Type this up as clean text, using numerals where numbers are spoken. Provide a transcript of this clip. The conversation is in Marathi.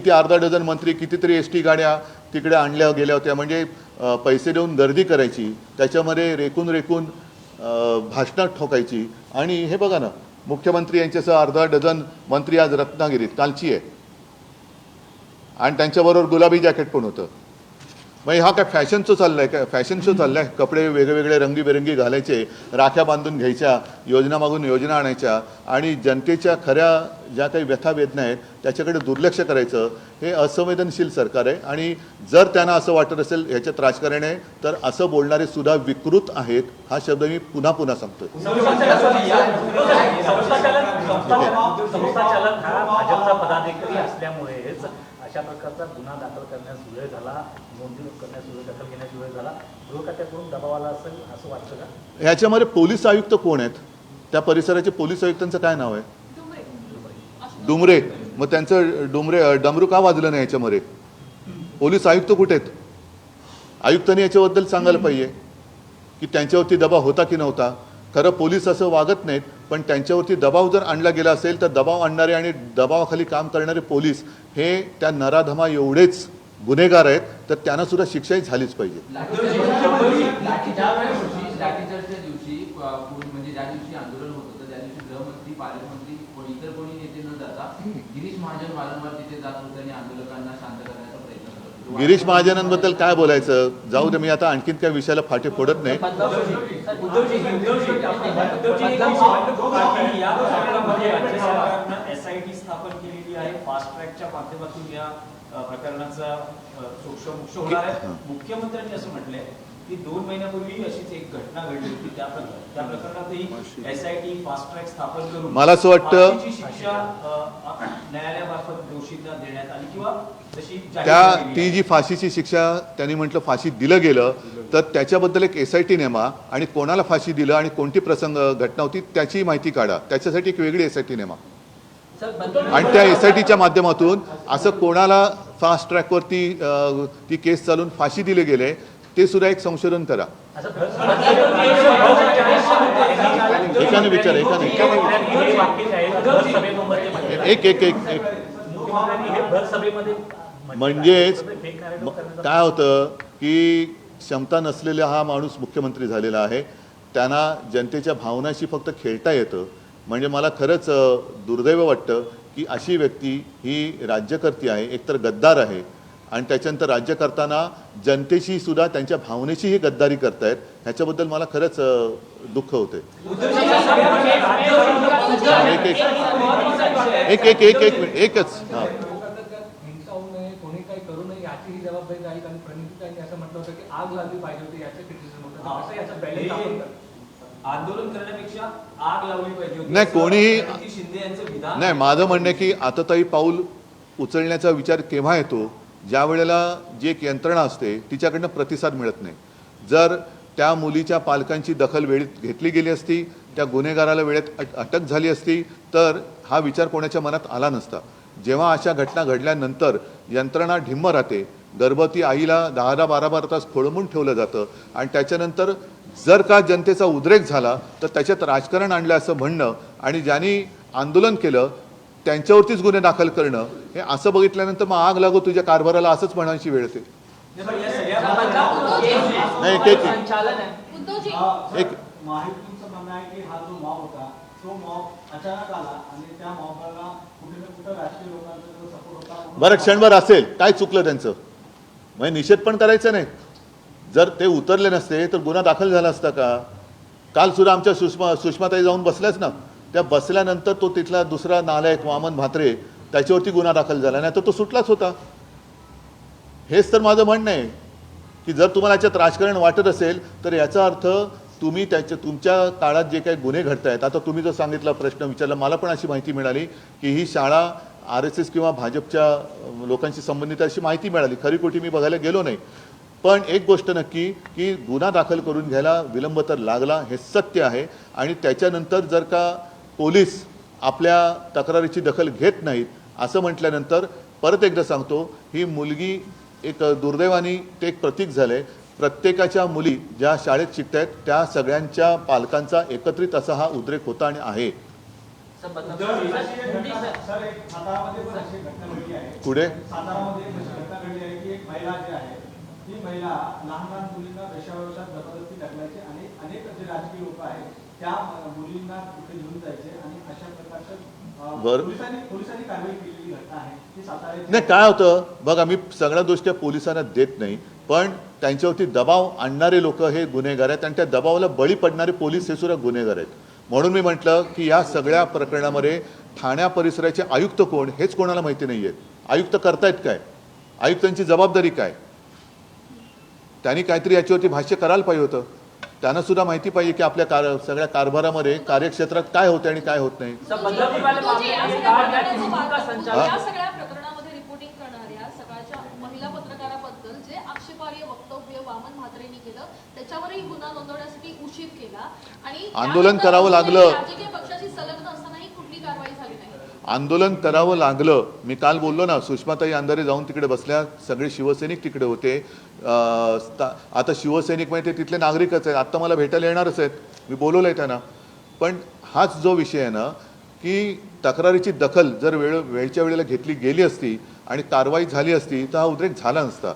किती अर्धा डझन मंत्री कितीतरी एस टी गाड्या तिकडे आणल्या गेल्या होत्या, म्हणजे पैसे देऊन गर्दी करायची, त्याच्यामध्ये रेकून रेकून भाषणात ठोकायची. आणि हे बघा ना, मुख्यमंत्री यांच्यासह अर्धा डझन मंत्री आज रत्नागिरीत, कालची आहे, आणि त्यांच्याबरोबर गुलाबी जॅकेट पण होतं. मग हा काय फॅशन शो चाललाय, काय फॅशन शो चाललाय? कपडे वेगवेगळे रंगीबेरंगी घालायचे, राख्या बांधून घ्यायच्या, योजना मागून योजना आणायच्या, आणि जनतेच्या खऱ्या ज्या काही व्यथा वेदना आहेत त्याच्याकडे दुर्लक्ष करायचं. हे असंवेदनशील सरकार आहे. आणि जर त्यांना असं वाटत असेल ह्याच्यात राजकारण आहे, तर असं बोलणारे सुद्धा विकृत आहेत. हा शब्द मी पुन्हा पुन्हा सांगतो. अशा प्रकारचा गुन्हा दाखल करण्यास वेळ झाला, नोंदणी करण्यास वेळ, दखल घेण्यास वेळ झाला, गृहखात्याकडून दबाव आला असेल असं वाटतं का? ह्याच्यामध्ये पोलीस आयुक्त कोण आहेत? त्या परिसराचे पोलीस आयुक्तांचं काय नाव आहे? डुमरे. मग त्यांचं डमरू का वाजलं नाही याच्यामध्ये? पोलीस आयुक्त कुठे आहेत? आयुक्तांनी याच्याबद्दल सांगायला पाहिजे की त्यांच्यावरती दबाव होता की नव्हता. खरं पोलीस असं वागत नाहीत, पण त्यांच्यावरती दबाव जर आणला गेला असेल तर दबाव आणणारे आणि दबावाखाली काम करणारे पोलीस हे त्या नराधमा एवढेच गुन्हेगार आहेत, तर त्यांना सुद्धा शिक्षाही झालीच पाहिजे. म्हणजे ज्या दिवशी आंदोलन होत होतं त्या दिवशी गृहमंत्री, पालकमंत्री, इतर कोणी नेते न जाता गिरीश महाजन वारंवार तिथे जात होते आणि आंदोलकांना शांत करण्याचा प्रयत्न करत होते. गिरीश महाजनांबद्दल काय बोलायचं, जाऊ दे, मी आता आणखीन त्या विषयाला फाटे फोडत नाही. SIT स्थापन केलेली आहे, फास्ट ट्रॅकच्या माध्यमातून या प्रकरणाचा सोक्ष होणार आहे. मुख्यमंत्र्यांनी असं म्हटलंय की 2 महिन्यापूर्वी अशीच एक घटना घडली होती, त्या प्रकरणातही SIT फास्ट ट्रॅक स्थापन करून मला असं वाटतं शिक्षा न्यायालयामार्फत दोषींना देण्यात आली, किंवा जशी ती जी फाशीची शिक्षा त्यांनी म्हटलं फाशी दिलं गेलं, तर त्याच्याबद्दल एक SIT नेमा, आणि कोणाला फाशी दिलं आणि कोणती प्रसंग घटना होती त्याची माहिती काढा. त्याच्यासाठी एक वेगळी SIT नेमा, आणि त्या SITच्या माध्यमातून असं कोणाला फास्ट ट्रॅकवरती ती केस चालून फाशी दिले गेले ते सुद्धा एक संशोधन करा. एकाने विचार, एकाने म्हणजेच काय होतं की क्षमता नसलेला हा माणूस मुख्यमंत्री झालेला आहे, त्यांना जनतेच्या भावनाशी फक्त खेळता येतं. म्हणजे मला खरंच दुर्दैव वाटतं की अशी व्यक्ती ही राज्यकर्ती आहे, एकतर गद्दार आहे, आणि त्याच्यानंतर राज्य करताना जनतेशी सुद्धा त्यांच्या भावनेचीही गद्दारी करतायत. ह्याच्याबद्दल मला खरंच दुःख होते. एकच कोणी काही करू नये याची ही जबाबदारी आहे. आणि प्रणितीताईंनी असं म्हटलं होतं की आग लागली पाहिजे होती, याचं क्रिटिसिझम होतं. आंदोलन करण्यापेक्षा आग लावली पाहिजे होती. नाही, कोणीही शिंदे यांचं विधान नाही. माझं म्हणणं आहे की आततायी पाऊल उचलण्याचा विचार केव्हा येतो? ज्या वेळेला जी एक यंत्रणा असते तिच्याकडनं प्रतिसाद मिळत नाही. जर त्या मुलीच्या पालकांची दखल वेळेत घेतली गेली असती, त्या गुन्हेगाराला वेळेत अटक झाली असती, तर हा विचार कोणाच्या मनात आला नसता. जेव्हा अशा घटना घडल्यानंतर यंत्रणा ढिम्म राहते, गर्भवती आईला 10-12 तास खोळंबून ठेवलं जातं, आणि त्याच्यानंतर जर का जनतेचा उद्रेक झाला तर त्याच्यात राजकारण आणलं असं म्हणणं, आणि ज्यांनी आंदोलन केलं त्यांच्यावरतीच गुन्हे दाखल करणं, हे असं बघितल्यानंतर मग आग लागो तुझ्या कारभाराला असंच म्हणायची वेळ येते. बरं, क्षणभर असेल, काय चुकलं त्यांचं? म्हणजे निषेध पण करायचं नाही. जर ते उतरले नसते तर गुन्हा दाखल झाला असता का? काल सुद्धा आमच्या सुषमाताई जाऊन बसल्याच ना, त्या बसल्यानंतर तो तिथला दुसरा नालायक वामन म्हात्रे त्याच्यावरती गुन्हा दाखल झाला, नाही तर तो सुटलाच होता. हेच तर माझं म्हणणं आहे की जर तुम्हाला याच्यात राजकारण वाटत असेल तर याचा अर्थ तुम्ही तुमच्या काळात जे काही गुन्हे घडत आहेत, आता तुम्ही जो सांगितला प्रश्न विचारला, मला पण अशी माहिती मिळाली की ही शाळा RSS किंवा भाजपच्या लोकांशी संबंधित अशी माहिती मिळाली. खरी खोटी मी बघायला गेलो नाही, पण एक गोष्ट नक्की की गुन्हा दाखल करून घ्यायला विलंब तर लागला, हे सत्य आहे. आणि त्याच्यानंतर जर का पोलीस आपल्या तक्रारीची दखल घेत नाहीत असं म्हटल्यानंतर परत एकदा सांगतो, ही मुलगी एक दुर्दैवानी ते एक प्रतीक झाले. प्रत्येकाच्या मुली ज्या शाळेत शिकत आहेत त्या सगळ्यांच्या पालकांचा एकत्रित असा हा उद्रेक होता आणि आहे. सर एक सातारामध्ये पण अशी घटना घडली आहे. पुढे सातारामध्ये एक अशी घटना घडली आहे की एक महिला जी आहे ती महिला लहान लहान मुलींना वेश्याव्यवसायात जबरदस्ती टाकण्याचे आणि अनेक जे राजकीय लोक आहेत त्या मुलींना तिथे घेऊन जायचे आणि अशा प्रकारचं बरं. पोलिसांनी कारवाई केलेली घटना आहे ती सातारा नाही काय होतं बघा, मी सगळ्या गोष्टी पोलिसांना देत नाही, पण त्यांच्यावरती दबाव आणणारे लोक हे गुन्हेगार आहेत आणि त्या दबावाला बळी पडणारे पोलीस हे सुद्धा गुन्हेगार आहेत. म्हणून मी म्हटलं की या सगळ्या प्रकरणामध्ये ठाण्या परिसराचे आयुक्त कोण हेच कोणाला माहिती नाही आहेत. आयुक्त करतायत काय, आयुक्तांची जबाबदारी काय, त्यांनी काहीतरी याच्यावरती भाष्य करायला पाहिजे होतं. त्यांना सुद्धा माहिती पाहिजे की आपल्या सगळ्या कारभारामध्ये कार्यक्षेत्रात काय होते आणि काय होत नाही. तो जे या सगळ्या प्रकरणाचं या सगळ्या प्रकरणामध्ये रिपोर्टिंग करणाऱ्या सकाळच्या महिला पत्रकाराबद्दल जे आक्षेपार्ह वक्तव्य वामन म्हात्रेंनी केलं त्याच्यावरही गुन्हा नोंदवण्यासाठी उशीर केला आणि आंदोलन करावं लागलं. राजकीय पक्षाशी संलग्न असतानाही कुठली कारवाई झाली नाही. आंदोलन करावं लागलं. मी काल बोललो ना, सुषमाताई अंधारे जाऊन तिकडे बसल्या, सगळे शिवसैनिक तिकडे होते. आता शिवसैनिक म्हणजे ते तिथले नागरिकच आहेत, आत्ता मला भेटायला येणारच आहेत, मी बोलवलं आहे त्यांना. पण हाच जो विषय आहे ना की तक्रारीची दखल जर वेळच्या वेळेला घेतली गेली असती आणि कारवाई झाली असती तर हा उद्रेक झाला नसता.